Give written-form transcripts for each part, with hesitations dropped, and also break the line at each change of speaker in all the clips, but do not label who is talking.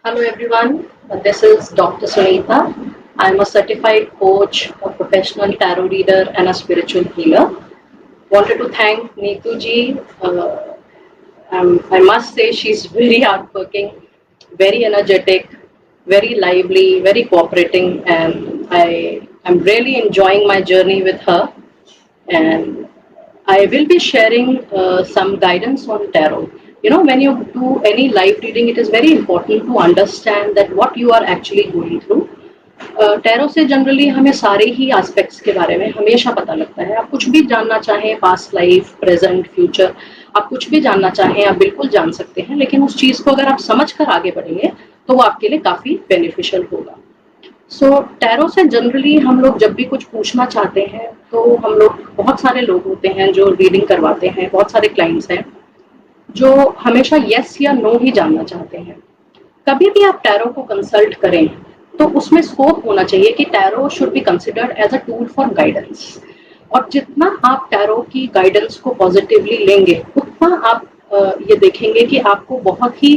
Hello everyone, this is Dr. Sunita. I am a certified coach, a professional tarot reader and a spiritual healer. Wanted to thank Neetu ji. I must say she's very hardworking, very energetic, very lively, very cooperating, and I am really enjoying my journey with her. And I will be sharing some guidance on tarot. You know, when you do any live reading, it is very important to understand that what you are actually going through. Tarot से generally हमें सारे ही aspects के बारे में हमेशा पता लगता है। आप कुछ भी जानना चाहें, पास्ट लाइफ, प्रेजेंट, फ्यूचर, आप कुछ भी जानना चाहें आप बिल्कुल जान सकते हैं, लेकिन उस चीज़ को अगर आप समझ कर आगे बढ़ेंगे तो वो आपके लिए काफ़ी बेनिफिशियल होगा। सो टैरो से जनरली हम लोग जब भी कुछ पूछना चाहते हैं तो हम लोग, बहुत सारे लोग होते हैं जो रीडिंग करवाते हैं, बहुत सारे क्लाइंट्स हैं जो हमेशा यस या नो ही जानना चाहते हैं। कभी भी आप टैरो को कंसल्ट करें तो उसमें स्कोप होना चाहिए कि tarot should be considered as a tool for guidance, और जितना आप टैरो की गाइडेंस को पॉजिटिवली लेंगे उतना आप ये देखेंगे कि आपको बहुत ही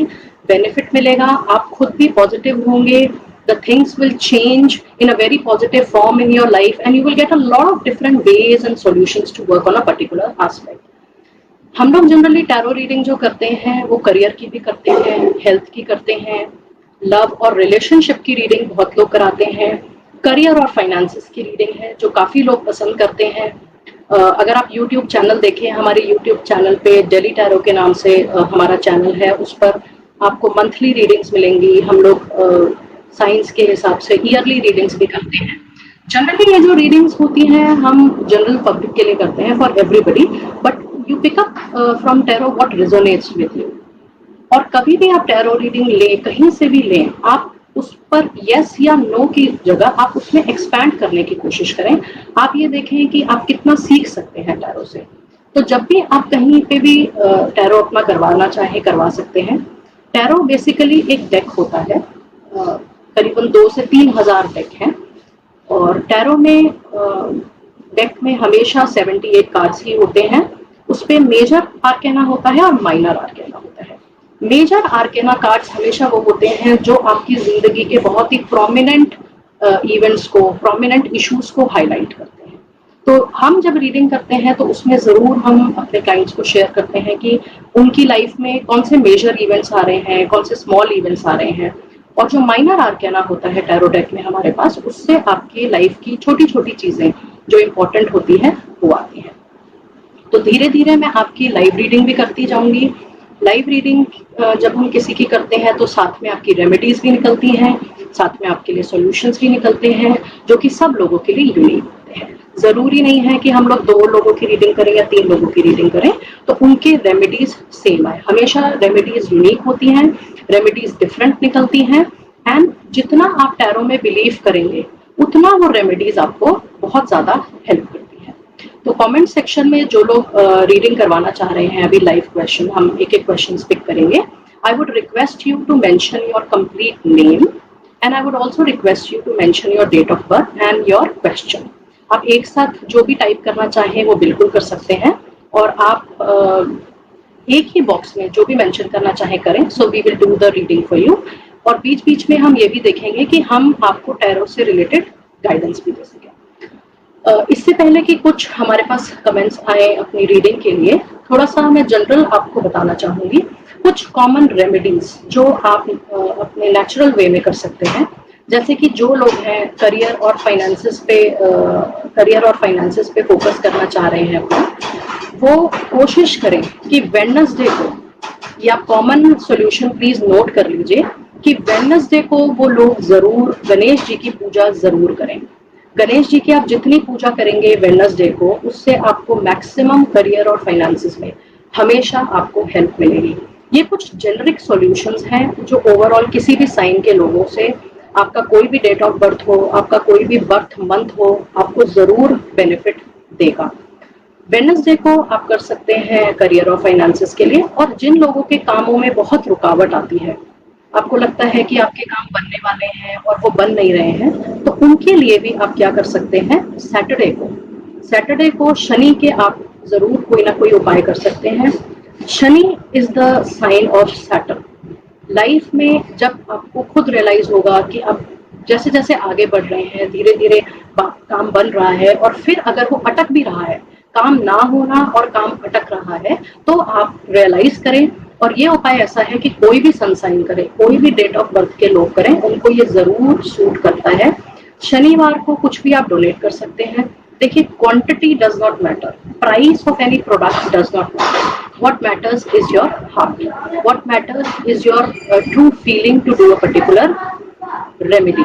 बेनिफिट मिलेगा, आप खुद भी पॉजिटिव होंगे, the things will change in a very positive form in your life and you will get a lot of different ways and solutions to work on a particular aspect. हम लोग generally tarot reading जो करते हैं वो career की भी करते हैं, हेल्थ की करते हैं, लव और रिलेशनशिप की रीडिंग बहुत लोग कराते हैं, करियर और फाइनेंसेस की रीडिंग है जो काफ़ी लोग पसंद करते हैं। अगर आप YouTube चैनल देखें, हमारे YouTube चैनल पे डेली टैरो के नाम से हमारा चैनल है, उस पर आपको मंथली रीडिंग्स मिलेंगी। हम लोग साइंस के हिसाब से ईयरली रीडिंग्स भी करते हैं। जनरली ये जो रीडिंग्स होती हैं हम जनरल पब्लिक के लिए करते हैं, for everybody, but you pick up from tarot what resonates with you. और कभी भी आप टैरो रीडिंग लें, कहीं से भी लें, आप उस पर यस या नो की जगह आप उसमें एक्सपैंड करने की कोशिश करें। आप ये देखें कि आप कितना सीख सकते हैं टैरो से। तो जब भी आप कहीं पे भी टैरो अपना करवाना चाहें करवा सकते हैं। टैरो बेसिकली एक डेक होता है, करीबन 2 से 3 हज़ार डेक हैं, और टैरो में डेक में हमेशा 78 कार्ड्स ही होते हैं। उस पे मेजर आर्केना होता है और माइनर आर्केना होता है। मेजर आर्केना कार्ड्स हमेशा वो होते हैं जो आपकी जिंदगी के बहुत ही प्रोमिनेंट इवेंट्स को, प्रोमिनेंट इश्यूज को हाईलाइट करते हैं। तो हम जब रीडिंग करते हैं तो उसमें ज़रूर हम अपने क्लाइंट्स को शेयर करते हैं कि उनकी लाइफ में कौन से मेजर इवेंट्स आ रहे हैं, कौन से स्मॉल इवेंट्स आ रहे हैं। और जो माइनर आर्केना होता है टैरो डेक में हमारे पास, उससे आपकी लाइफ की छोटी छोटी चीज़ें जो इम्पोर्टेंट होती हैं वो आती हैं। तो धीरे धीरे मैं आपकी लाइव रीडिंग भी करती जाऊंगी। लाइव रीडिंग जब हम किसी की करते हैं तो साथ में आपकी रेमेडीज भी निकलती हैं, साथ में आपके लिए सॉल्यूशंस भी निकलते हैं जो कि सब लोगों के लिए यूनिक होते हैं। ज़रूरी नहीं है कि हम लोग 2 लोगों की रीडिंग करें या 3 लोगों की रीडिंग करें तो उनके रेमेडीज सेम आए। हमेशा रेमेडीज यूनिक होती हैं, रेमेडीज डिफरेंट निकलती हैं, एंड जितना आप टैरो में बिलीव करेंगे उतना वो रेमेडीज आपको बहुत ज़्यादा हेल्प करती है। तो कमेंट सेक्शन में जो लोग रीडिंग करवाना चाह रहे हैं, अभी लाइव क्वेश्चन, हम एक एक क्वेश्चन पिक करेंगे। I would request you to mention your complete name and I would also request you to mention your date of birth and your question. आप एक साथ जो भी टाइप करना चाहें वो बिल्कुल कर सकते हैं, और आप एक ही बॉक्स में जो भी मेंशन करना चाहें करें। So we will do the reading for you. और बीच बीच में हम ये भी देखेंगे कि हम आपको टैरो से रिलेटेड गाइडेंस भी दे सकें। इससे पहले कि कुछ हमारे पास कमेंट्स आए अपनी रीडिंग के लिए, थोड़ा सा मैं जनरल आपको बताना चाहूँगी कुछ कॉमन रेमेडीज जो आप अपने नेचुरल वे में कर सकते हैं। जैसे कि जो लोग हैं करियर और फाइनेंसेस पे फोकस करना चाह रहे हैं अपना, वो कोशिश करें कि वेडनेसडे को, या कॉमन सॉल्यूशन प्लीज नोट कर लीजिए कि वेडनेसडे को वो लोग जरूर गणेश जी की पूजा जरूर करें। गणेश जी की आप जितनी पूजा करेंगे वेडनेसडे को, उससे आपको मैक्सिमम करियर और फाइनेंसेस में हमेशा आपको हेल्प मिलेगी। ये कुछ जेनरिक सॉल्यूशंस हैं जो ओवरऑल किसी भी साइन के लोगों से, आपका कोई भी डेट ऑफ बर्थ हो, आपका कोई भी बर्थ मंथ हो, आपको जरूर बेनिफिट देगा। वेडनेसडे को आप कर सकते हैं करियर और फाइनेंसेस के लिए। और जिन लोगों के कामों में बहुत रुकावट आती है, आपको लगता है कि आपके काम बनने वाले हैं और वो बन नहीं रहे हैं, तो उनके लिए भी आप क्या कर सकते हैं, सैटरडे को शनि के आप जरूर कोई ना कोई उपाय कर सकते हैं। Shani is the sign of Saturn, life में जब आपको खुद रियलाइज होगा कि आप जैसे जैसे आगे बढ़ रहे हैं, धीरे धीरे काम बन रहा है, और फिर अगर वो अटक भी रहा है, काम ना होना और काम अटक रहा है, तो आप रियलाइज करें। और ये उपाय ऐसा है कि कोई भी सन साइन करे, कोई भी डेट ऑफ बर्थ के लोग करें, उनको ये जरूर सूट करता है। शनिवार को कुछ भी आप डोनेट कर सकते हैं। देखिए, quantity does not matter, price of any product does not matter, what matters is your heart, what matters is your true feeling to do a particular remedy।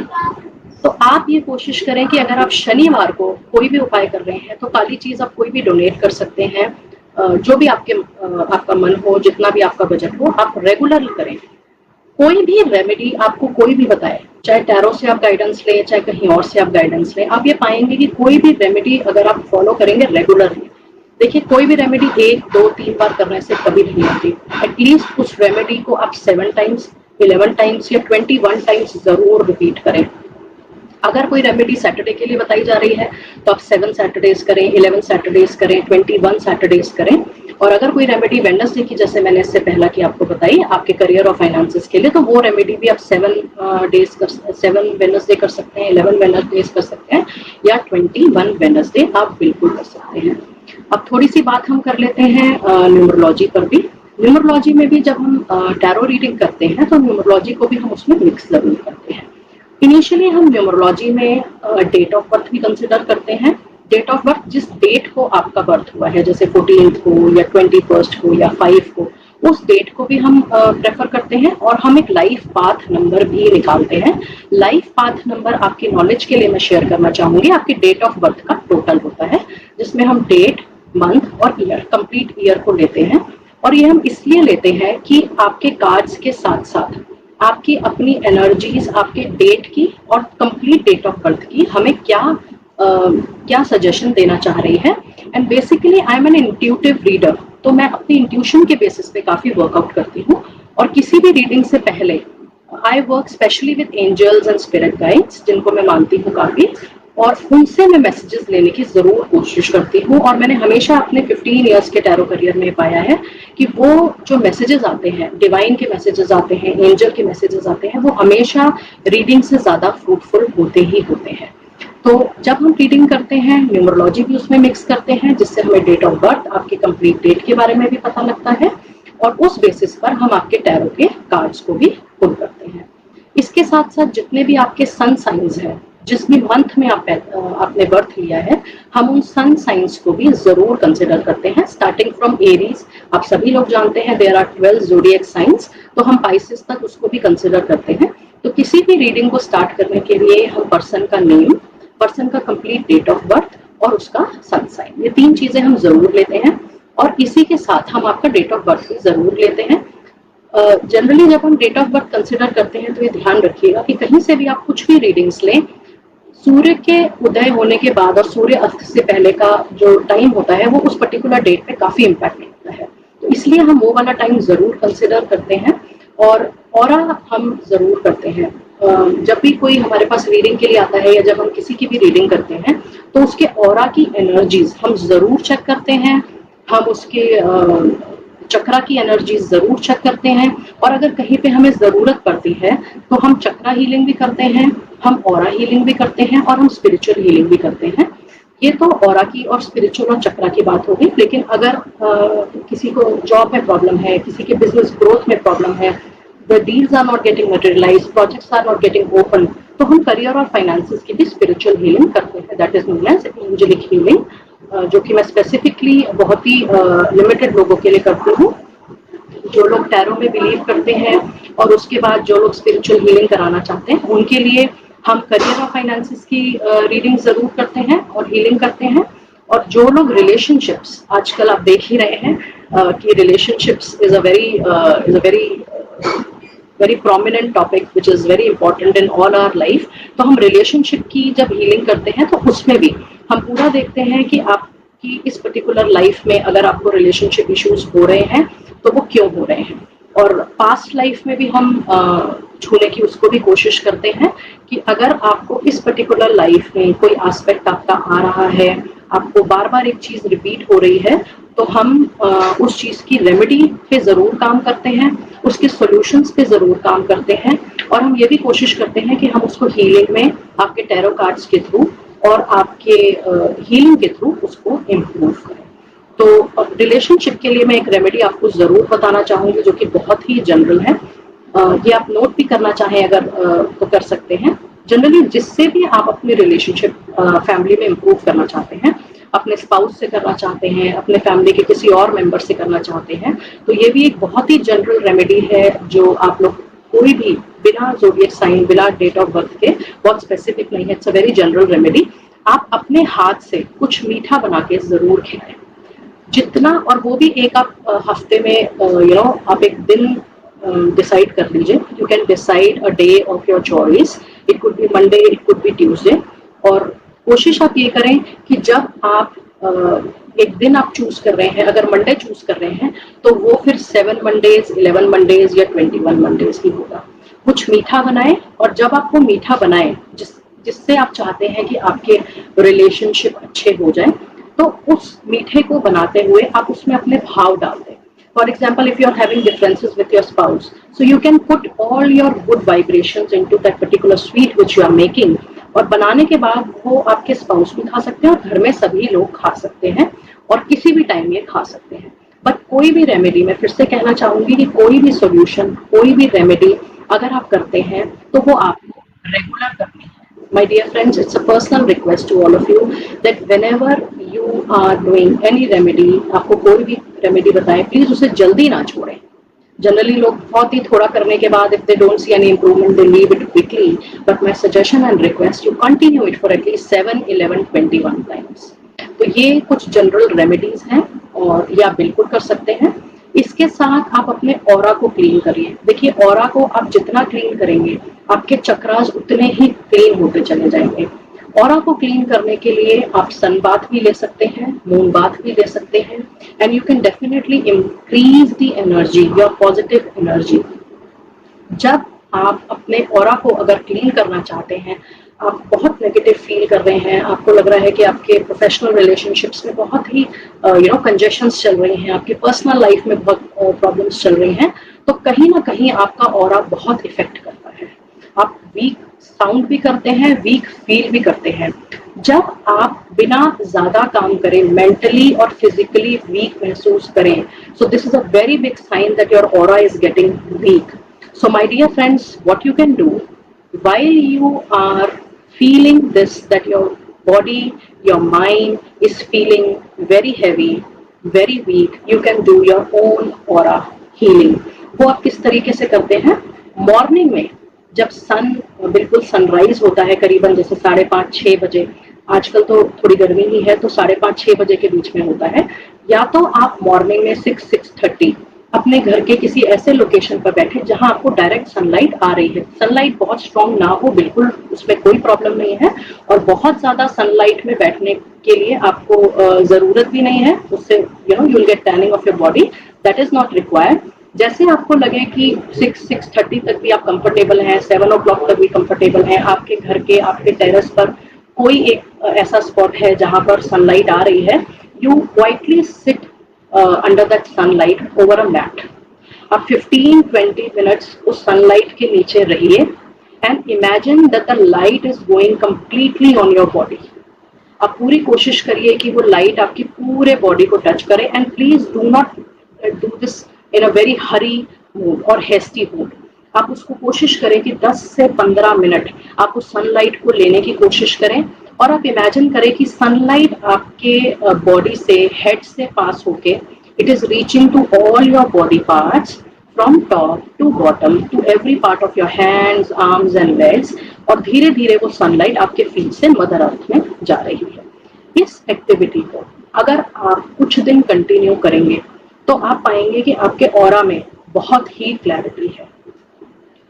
तो आप ये कोशिश करें कि अगर आप शनिवार को कोई भी उपाय कर रहे हैं तो काली चीज आप कोई भी डोनेट कर सकते हैं। जो भी आपका मन हो, जितना भी आपका बजट हो, आप रेगुलर करें। कोई भी रेमेडी आपको कोई भी बताए, चाहे टैरो से आप गाइडेंस लें, चाहे कहीं और से आप गाइडेंस लें, आप ये पाएंगे कि कोई भी रेमेडी अगर आप फॉलो करेंगे रेगुलरली, देखिए कोई भी रेमेडी 1, 2, 3 बार करने से कभी नहीं आती। एटलीस्ट उस रेमेडी को आप 7 टाइम्स, 11 टाइम्स या 21 टाइम्स जरूर रिपीट करें। अगर कोई रेमेडी सैटरडे के लिए बताई जा रही है तो आप 7 सैटरडेज करें, 11 सैटरडेज करें, 21 सैटरडेज करें। और अगर कोई रेमेडी वेडनेसडे की, जैसे मैंने इससे पहला की आपको बताई, आपके करियर और फाइनेंसेस के लिए, तो वो रेमेडी भी आप 7 वेडनेसडे कर सकते हैं, 11 वेडनेसडेज कर सकते हैं, या 21 वेडनेसडे आप बिल्कुल कर सकते हैं। अब थोड़ी सी बात हम कर लेते हैं न्यूमरोलॉजी पर भी। न्यूमरोलॉजी में भी जब हम टैरो रीडिंग करते हैं तो न्यूमरोलॉजी को भी हम उसमें मिक्स जरूर करते हैं। इनिशियली हम न्यूमरोलॉजी में डेट ऑफ बर्थ भी कंसिडर करते हैं। डेट ऑफ बर्थ, जिस डेट को आपका बर्थ हुआ है, जैसे 14th को या 21st को या 5 को, उस डेट को भी हम प्रेफर करते हैं। और हम एक लाइफ पाथ नंबर भी निकालते हैं। लाइफ पाथ नंबर आपकी नॉलेज के लिए मैं शेयर करना चाहूंगी, आपकी डेट ऑफ बर्थ का टोटल होता है, जिसमें हम डेट, मंथ और ईयर, कंप्लीट ईयर को लेते हैं। और ये हम इसलिए लेते हैं कि आपके कार्ड्स के साथ साथ आपकी अपनी एनर्जीज, आपके डेट की और कंप्लीट डेट ऑफ बर्थ की हमें क्या सजेशन देना चाह रही है। And basically I am an intuitive reader, तो मैं अपनी इंट्यूशन के बेसिस पे काफी वर्कआउट करती हूँ। और किसी भी रीडिंग से पहले I work specially with angels and spirit guides, जिनको मैं मानती हूँ काफी, और उनसे मैं मैसेजेस लेने की जरूर कोशिश करती हूँ। और मैंने हमेशा अपने 15 इयर्स के टैरो करियर में पाया है कि वो जो मैसेजेस आते हैं, डिवाइन के मैसेजेस आते हैं, एंजल के मैसेजेस आते हैं, वो हमेशा रीडिंग से ज्यादा फ्रूटफुल होते ही होते हैं। तो जब हम रीडिंग करते हैं, न्यूमरोलॉजी भी उसमें मिक्स करते हैं, जिससे हमें डेट ऑफ बर्थ, आपकी कंप्लीट डेट के बारे में भी पता लगता है। और उस बेसिस पर हम आपके टैरो के कार्ड्स को भी पुल करते हैं। इसके साथ साथ जितने भी आपके सन साइंस हैं, जिस भी मंथ में आपने बर्थ लिया है, हम उन सन साइंस को भी जरूर कंसिडर करते हैं। स्टार्टिंग फ्रॉम एरीज, आप सभी लोग जानते हैं देयर आर 12 ज़ोडिएक साइंस, तो हम पाइसेस तक उसको भी कंसिडर करते हैं। तो किसी भी रीडिंग को स्टार्ट करने के लिए हम पर्सन का नेम, पर्सन का कंप्लीट डेट ऑफ बर्थ और उसका सन साइन, ये 3 चीजें हम जरूर लेते हैं। और इसी के साथ हम आपका डेट ऑफ बर्थ भी जरूर लेते हैं। जनरली जब हम डेट ऑफ बर्थ कंसिडर करते हैं तो ये ध्यान रखिएगा कि कहीं से भी आप कुछ भी रीडिंग्स लें, सूर्य के उदय होने के बाद और सूर्य अस्त से पहले का जो टाइम होता है वो उस पर्टिकुलर डेट पे काफी इम्पैक्ट करता है। तो इसलिए हम वो वाला टाइम जरूर कंसिडर करते हैं। और ऑरा हम जरूर करते हैं। जब भी कोई हमारे पास रीडिंग के लिए आता है या जब हम किसी की भी रीडिंग करते हैं तो उसके ऑरा की एनर्जीज हम जरूर चेक करते हैं। हम उसके चक्रा की एनर्जीज जरूर चेक करते हैं। और अगर कहीं पे हमें जरूरत पड़ती है तो हम चक्रा हीलिंग भी करते हैं, हम ऑरा हीलिंग भी करते हैं और हम स्पिरिचुअल हीलिंग भी करते हैं। ये तो ऑरा की और स्पिरिचुअल और चक्रा की बात होगी। लेकिन अगर किसी को जॉब में प्रॉब्लम है, किसी के बिजनेस ग्रोथ में प्रॉब्लम है, the deals are not getting materialised, projects are not getting open, तो हम करियर और फाइनेंसेस की भी स्पिरिचुअल हीलिंग करते हैं। That is known as angelic healing, जो कि मैं स्पेसिफिकली बहुत ही लिमिटेड लोगों के लिए करती हूँ, जो लोग टैरो में बिलीव करते हैं और उसके बाद जो लोग स्पिरिचुअल हीलिंग कराना चाहते हैं उनके लिए हम करियर और फाइनेंसेस की रीडिंग जरूर करते हैं और हीलिंग करते हैं। और जो लोग रिलेशनशिप्स, आजकल आप देख ही रहे हैं कि relationships is a very prominent topic which is very important in all our life। तो हम रिलेशनशिप की जब हीलिंग करते हैं तो उसमें भी हम पूरा देखते हैं कि आपकी इस पर्टिकुलर लाइफ में अगर आपको रिलेशनशिप इश्यूज हो रहे हैं तो वो क्यों हो रहे हैं। और पास्ट लाइफ में भी हम छूने की उसको भी कोशिश करते हैं कि अगर आपको इस पर्टिकुलर लाइफ में कोई एस्पेक्ट आपका आ रहा है, आपको बार बार एक चीज रिपीट हो रही है, तो हम उस चीज की रेमेडी पे जरूर काम करते हैं। उसके सॉल्यूशंस पे जरूर काम करते हैं, और हम ये भी कोशिश करते हैं कि हम उसको हीलिंग में आपके टैरो कार्ड्स के थ्रू और आपके हीलिंग के थ्रू उसको इम्प्रूव करें। तो रिलेशनशिप के लिए मैं एक रेमेडी आपको जरूर बताना चाहूंगी जो कि बहुत ही जनरल है। ये आप नोट भी करना चाहें अगर तो कर सकते हैं। जनरली जिससे भी आप अपनी रिलेशनशिप फैमिली में इम्प्रूव करना चाहते हैं, अपने स्पाउस से करना चाहते हैं, अपने फैमिली के किसी और मेंबर से करना चाहते हैं, तो ये भी एक बहुत ही जनरल रेमेडी है जो आप लोग कोई भी बिना ज़ोडिएक साइन, बिना डेट ऑफ बर्थ के, बहुत स्पेसिफिक नहीं है, it's a very general remedy. आप अपने हाथ से कुछ मीठा बना के जरूर खिलाएं, जितना, और वो भी एक आप हफ्ते में आप एक दिन डिसाइड कर लीजिए। You can decide a day of your choice, it could be Monday, it could be Tuesday, और कोशिश आप ये करें कि जब आप एक दिन आप चूज कर रहे हैं, अगर मंडे चूज कर रहे हैं तो वो फिर 7 मंडेज, 11 मंडेज या 21 मंडेज ही होगा। कुछ मीठा बनाएं, और जब आप वो मीठा बनाएं जिससे आप चाहते हैं कि आपके रिलेशनशिप अच्छे हो जाए, तो उस मीठे को बनाते हुए आप उसमें अपने भाव डाल दें। For example, if you are having differences with your spouse, so you can put all your good vibrations into that particular sweet which you are making, और बनाने के बाद वो आपके स्पाउस भी खा सकते हैं और घर में सभी लोग खा सकते हैं, और किसी भी टाइम ये खा सकते हैं। बट कोई भी रेमेडी, मैं फिर से कहना चाहूंगी कि कोई भी सॉल्यूशन, कोई भी रेमेडी अगर आप करते हैं तो वो आपको रेगुलर करनी है। My dear friends, it's a personal request to all of you that whenever you are doing any remedy, आपको कोई भी रेमेडी बताएं, प्लीज उसे जल्दी ना छोड़ें। जनरली लोग बहुत ही थोड़ा करने के बाद, if they don't see any improvement, they leave it quickly. But my suggestion and request, you continue it for at least 7, 11, 21 times. तो ये कुछ जनरल रेमेडीज हैं और ये आप बिल्कुल कर सकते हैं। इसके साथ आप अपने ऑरा को क्लीन करिए। देखिए, ऑरा को आप जितना क्लीन करेंगे, आपके चक्रास उतने ही क्लीन होते चले जाएंगे। ऑरा को क्लीन करने के लिए आप सन बाथ भी ले सकते हैं, मून बाथ भी ले सकते हैं, and you can definitely increase the energy, your positive energy. जब आप अपने ऑरा को अगर क्लीन करना चाहते हैं, आप बहुत नेगेटिव फील कर रहे हैं, आपको लग रहा है कि आपके प्रोफेशनल रिलेशनशिप्स में बहुत ही कंजेशंस चल रही हैं, आपकी पर्सनल लाइफ में बहुत प्रॉब्लम्स चल रही हैं, तो कहीं ना कहीं आपका ऑरा बहुत इफेक्ट करता है। आप वीक साउंड भी करते हैं, वीक फील भी करते हैं। जब आप बिना ज्यादा काम करें, मेंटली और फिजिकली वीक महसूस करें, so this is a very big sign that your aura is getting weak. So my dear friends, what you can do while you are feeling this, that your body, your mind is feeling very heavy, very weak, you can do your own aura healing. वो आप किस तरीके से करते हैं? Morning में जब सन बिल्कुल सनराइज होता है, करीबन जैसे 5:30, 6 बजे, आजकल तो थोड़ी गर्मी ही है तो 5:30, 6 बजे के बीच में होता है, या तो आप मॉर्निंग में 6-6:30 अपने घर के किसी ऐसे लोकेशन पर बैठे जहां आपको डायरेक्ट सनलाइट आ रही है। सनलाइट बहुत स्ट्रॉन्ग ना हो, बिल्कुल उसमें कोई प्रॉब्लम नहीं है, और बहुत ज्यादा सनलाइट में बैठने के लिए आपको जरूरत भी नहीं है, उससे you will get tanning of your body, that is not required. जैसे आपको लगे कि 6-6:30 तक भी आप कंफर्टेबल हैं, 7 o'clock तक भी कंफर्टेबल हैं, आपके घर के, आपके टेरेस पर कोई एक ऐसा स्पॉट है जहां पर सनलाइट आ रही है, you quietly sit under that sunlight over a mat. आप 15-20 minutes उस sunlight के नीचे रहिए and imagine that the light is going completely on your body. आप पूरी कोशिश करिए कि वो लाइट आपकी पूरे बॉडी को टच करे, and please do not do this in a very hurry mood or hasty mood. आप उसको कोशिश करें कि 10 से 15 मिनट आप उस सनलाइट को लेने की कोशिश करें, और आप इमेजिन करें कि सनलाइट आपके बॉडी से, हेड से पास होके it is reaching to all your body parts, from top to bottom, to every part of your hands, arms and legs, और धीरे धीरे वो सनलाइट आपके फीट से मदर अर्थ में जा रही है। इस एक्टिविटी को अगर आप कुछ दिन कंटिन्यू करेंगे तो आप पाएंगे कि आपके ऑरा में बहुत ही क्लैरिटी है।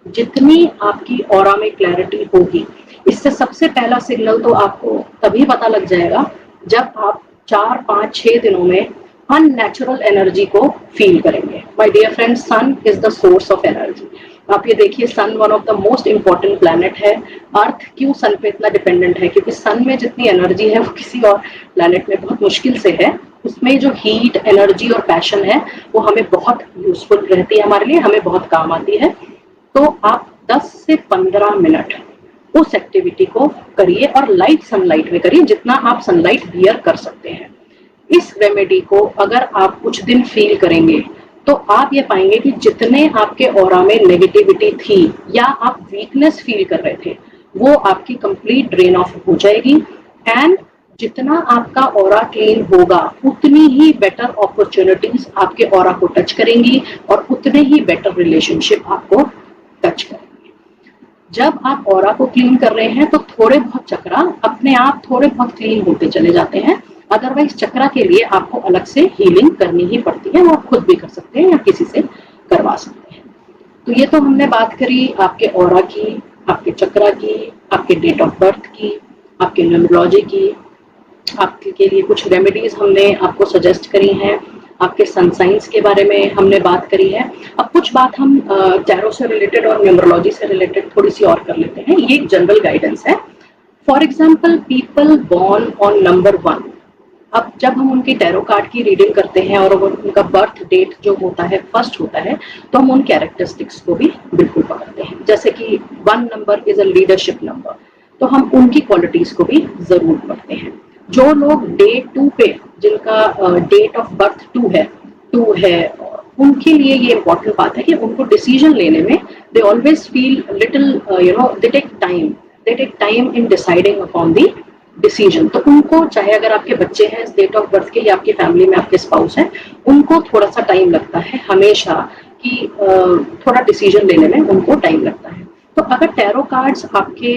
जितनी आपकी ऑरा में क्लैरिटी होगी, इससे सबसे पहला सिग्नल तो आपको तभी पता लग जाएगा जब आप 4, 5, 6 दिनों में अननेचुरल एनर्जी को फील करेंगे। My dear friends, sun is the source of energy. आप ये देखिए, sun one of the most important planet है। अर्थ क्यों सन पे इतना डिपेंडेंट है? क्योंकि सन में जितनी एनर्जी है वो किसी और प्लैनेट में बहुत मुश्किल से है। उसमें जो हीट, एनर्जी और पैशन है वो हमें बहुत यूजफुल रहती है, हमारे लिए हमें बहुत काम आती है। तो आप 10 से 15 मिनट उस एक्टिविटी को करिए और लाइट सनलाइट में करिए, जितना आप सनलाइट बियर कर सकते हैं। इस रेमेडी को अगर आप कुछ दिन फील करेंगे तो आप ये पाएंगे कि जितने आपके ऑरा में नेगेटिविटी थी या आप वीकनेस फील कर रहे थे वो आपकी कंप्लीट ड्रेन ऑफ हो जाएगी। एंड जितना आपका ऑरा क्लीन होगा उतनी ही बेटर अपॉर्चुनिटीज आपके ऑरा को टच करेंगी और उतने ही बेटर रिलेशनशिप आपको टच करेंगे। जब आप ऑरा को क्लीन कर रहे हैं तो थोड़े बहुत चक्रा अपने आप थोड़े बहुत क्लीन होते चले जाते हैं, अदरवाइज चक्रा के लिए आपको अलग से हीलिंग करनी ही पड़ती है, वो आप खुद भी कर सकते हैं या किसी से करवा सकते हैं। तो ये तो हमने बात करी आपके ऑरा की, आपके चक्रा की, आपके डेट ऑफ बर्थ की, आपके न्यूमरोलॉजी की, आपके लिए कुछ रेमेडीज हमने आपको सजेस्ट करी हैं, आपके सन साइंस के बारे में हमने बात करी है। अब कुछ बात हम टैरो से रिलेटेड और न्यूमरोलॉजी से रिलेटेड थोड़ी सी और कर लेते हैं। ये एक जनरल गाइडेंस है। For example, people born on number 1, अब जब हम उनके टैरो कार्ड की रीडिंग करते हैं और उनका बर्थ डेट जो होता है फर्स्ट होता है, तो हम उन कैरेक्टरिस्टिक्स को भी बिल्कुल पकड़ते हैं। जैसे कि 1 number is a leadership number, तो हम उनकी क्वालिटीज को भी जरूर पढ़ते हैं। जो लोग डे 2 पे, जिनका डेट ऑफ बर्थ 2 है, उनके लिए ये इंपॉर्टेंट बात है कि उनको डिसीजन लेने में they always feel little they take time in deciding upon the decision. तो उनको, चाहे अगर आपके बच्चे हैं इस डेट ऑफ बर्थ के या आपकी फैमिली में आपके स्पाउस हैं, उनको थोड़ा सा टाइम लगता है हमेशा कि थोड़ा डिसीजन लेने में उनको टाइम लगता है। तो अगर टैरो कार्ड्स आपके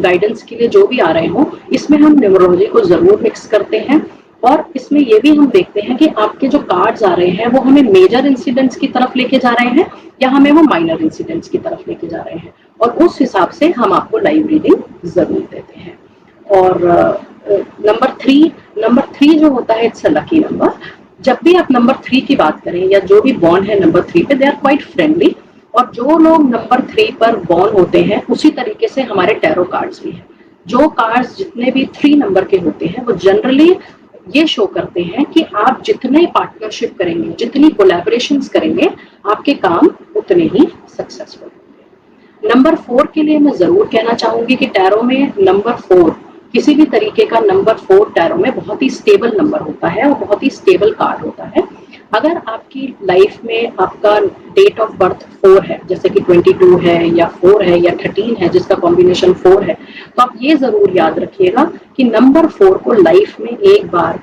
गाइडेंस के लिए जो भी आ रहे हो, इसमें हम न्यूमरोलॉजी को जरूर मिक्स करते हैं और इसमें ये भी हम देखते हैं कि आपके जो कार्ड्स आ रहे हैं वो हमें मेजर इंसिडेंट्स की तरफ लेके जा रहे हैं या हमें वो माइनर इंसिडेंट्स की तरफ लेके जा रहे हैं, और उस हिसाब से हम आपको लाइव रीडिंग जरूर देते हैं। और नंबर 3 जो होता है, इट्स अ लकी नंबर। जब भी आप नंबर 3 की बात करें या जो भी बॉर्न है नंबर 3 पे, दे आर क्वाइट फ्रेंडली। और जो लोग नंबर 3 पर बॉर्न होते हैं उसी तरीके से हमारे टैरो कार्ड्स भी हैं। जो कार्ड्स जितने भी 3 नंबर के होते हैं वो जनरली ये शो करते हैं कि आप जितने पार्टनरशिप करेंगे, जितनी कोलैबोरेशंस करेंगे, आपके काम उतने ही सक्सेसफुल होंगे। नंबर 4 के लिए मैं जरूर कहना चाहूंगी कि टैरो में नंबर 4, किसी भी तरीके का नंबर 4 टैरो में बहुत ही स्टेबल नंबर होता है और बहुत ही स्टेबल कार्ड होता है। अगर आपकी लाइफ में आपका डेट ऑफ बर्थ 4 है, जैसे कि 22 है या 4 है या 13 है, जिसका कॉम्बिनेशन 4 है, तो आप ये जरूर याद रखिएगा कि नंबर 4 को लाइफ में एक बार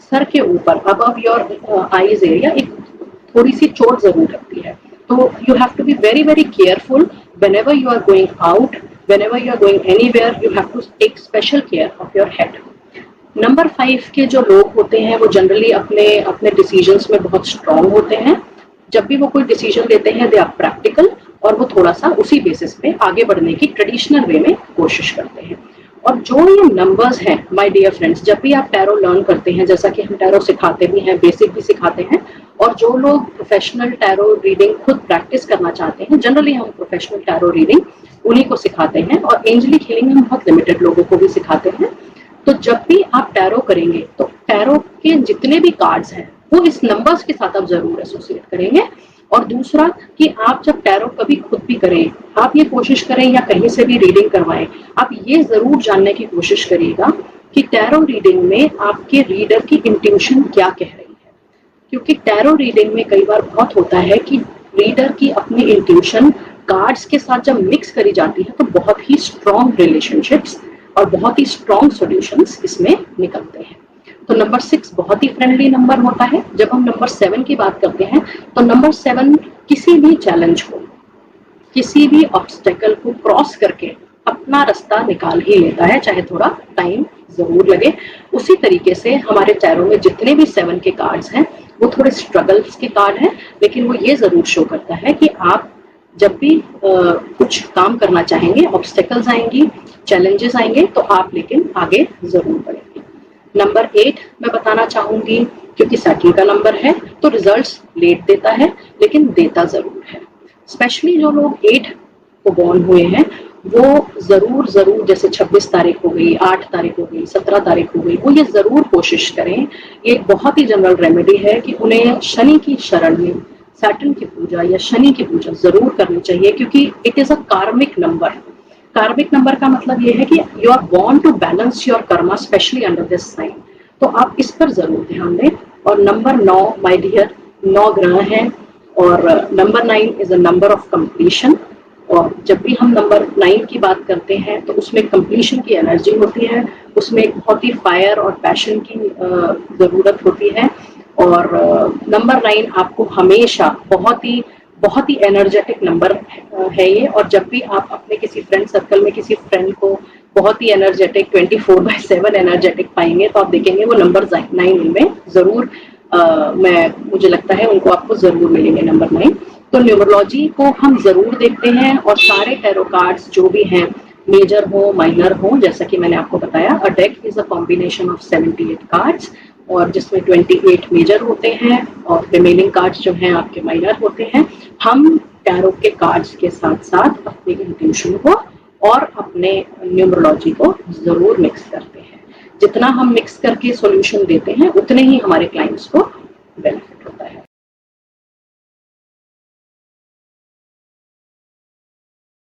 सर के ऊपर अबव योर आईज एरिया एक थोड़ी सी चोट जरूर लगती है। तो you have to be very very careful whenever you are going out, whenever you are going anywhere, you have to take special care of your head. Number 5 के जो लोग होते हैं वो जनरली अपने डिसीजंस में बहुत स्ट्रांग होते हैं। जब भी वो कोई डिसीजन लेते हैं दे आर प्रैक्टिकल, और वो थोड़ा सा उसी बेसिस पे आगे बढ़ने की ट्रेडिशनल वे में कोशिश करते हैं। और जो ये नंबर्स हैं माय डियर फ्रेंड्स, जब भी आप टैरो लर्न करते हैं, जैसा कि हम टैरो सिखाते भी हैं, बेसिक भी सिखाते हैं, और जो लोग प्रोफेशनल टैरो रीडिंग खुद प्रैक्टिस करना चाहते हैं, जनरली हम प्रोफेशनल टैरो रीडिंग उन्हीं को सिखाते हैं, और एंजलिक हीलिंग हम बहुत लिमिटेड लोगों को भी सिखाते हैं। तो जब भी आप टैरो करेंगे तो टैरो के जितने भी कार्ड्स हैं वो इस नंबर्स के साथ आप जरूर एसोसिएट करेंगे। और दूसरा कि आप जब टैरो कभी खुद भी करें, आप ये कोशिश करें या कहीं से भी रीडिंग करवाएं, आप ये जरूर जानने की कोशिश करिएगा कि टैरो रीडिंग में आपके रीडर की इंट्यूशन क्या कह रही है। क्योंकि टैरो रीडिंग में कई बार बहुत होता है कि रीडर की अपनी इंट्यूशन कार्ड्स के साथ जब मिक्स करी जाती है तो बहुत ही स्ट्रॉन्ग रिलेशनशिप्स और बहुत ही स्ट्रॉन्ग सॉल्यूशंस इसमें निकलते हैं। तो नंबर 6 बहुत ही फ्रेंडली नंबर होता है। जब हम नंबर 7 की बात करते हैं तो नंबर 7 किसी भी चैलेंज को, किसी भी ऑब्स्टेकल को क्रॉस करके अपना रास्ता निकाल ही लेता है, चाहे थोड़ा टाइम जरूर लगे। उसी तरीके से हमारे टैरो में जितने भी 7 के कार्ड्स हैं वो थोड़े स्ट्रगल्स के कार्ड हैं, लेकिन वो ये जरूर शो करता है कि आप जब भी कुछ काम करना चाहेंगे, ऑब्स्टेकल्स आएंगी, चैलेंजेस आएंगे, तो आप लेकिन आगे जरूर बढ़ेंगे। नंबर 8 मैं बताना चाहूंगी, क्योंकि सेकंड का नंबर है तो रिजल्ट्स लेट देता है लेकिन देता जरूर है। स्पेशली जो लोग 8 को बॉर्न हुए हैं वो ज़रूर ज़रूर, जैसे 26 तारीख हो गई, 8 तारीख हो गई, 17 तारीख हो गई, वो ये ज़रूर कोशिश करें। ये एक बहुत ही जनरल रेमेडी है कि उन्हें शनि की शरण में सैटर्न की पूजा या शनि की पूजा ज़रूर करनी चाहिए, क्योंकि इट इज़ अ कार्मिक नंबर। कार्मिक नंबर का मतलब ये है कि you are born to balance your karma, specially under this sign. तो आप इस पर ज़रूर ध्यान दें। और नंबर 9 माय डियर, 9 ग्रह हैं और number 9 is a number of completion. और जब भी हम नंबर 9 की बात करते हैं तो उसमें कंप्लीशन की एनर्जी होती है, उसमें एक बहुत ही फायर और पैशन की ज़रूरत होती है। और नंबर 9 आपको हमेशा बहुत ही एनर्जेटिक नंबर है ये। और जब भी आप अपने किसी फ्रेंड सर्कल में किसी फ्रेंड को बहुत ही एनर्जेटिक 24/7 एनर्जेटिक पाएंगे, तो आप देखेंगे वो नंबर 9 में ज़रूर मुझे लगता है उनको आपको ज़रूर मिलेंगे नंबर 9। तो न्यूमरोलॉजी को हम ज़रूर देखते हैं और सारे टैरो कार्ड्स जो भी हैं, मेजर हो माइनर हो, जैसा कि मैंने आपको बताया, अ deck is a combination of 78 cards और जिसमें 28 मेजर होते हैं और रिमेनिंग कार्ड्स जो हैं आपके माइनर होते हैं। हम टैरो के कार्ड्स के साथ साथ अपने इंट्यूशन को और अपने न्यूमरोलॉजी को ज़रूर मिक्स करते हैं। जितना हम मिक्स करके सॉल्यूशन देते हैं, उतने ही हमारे क्लाइंट्स को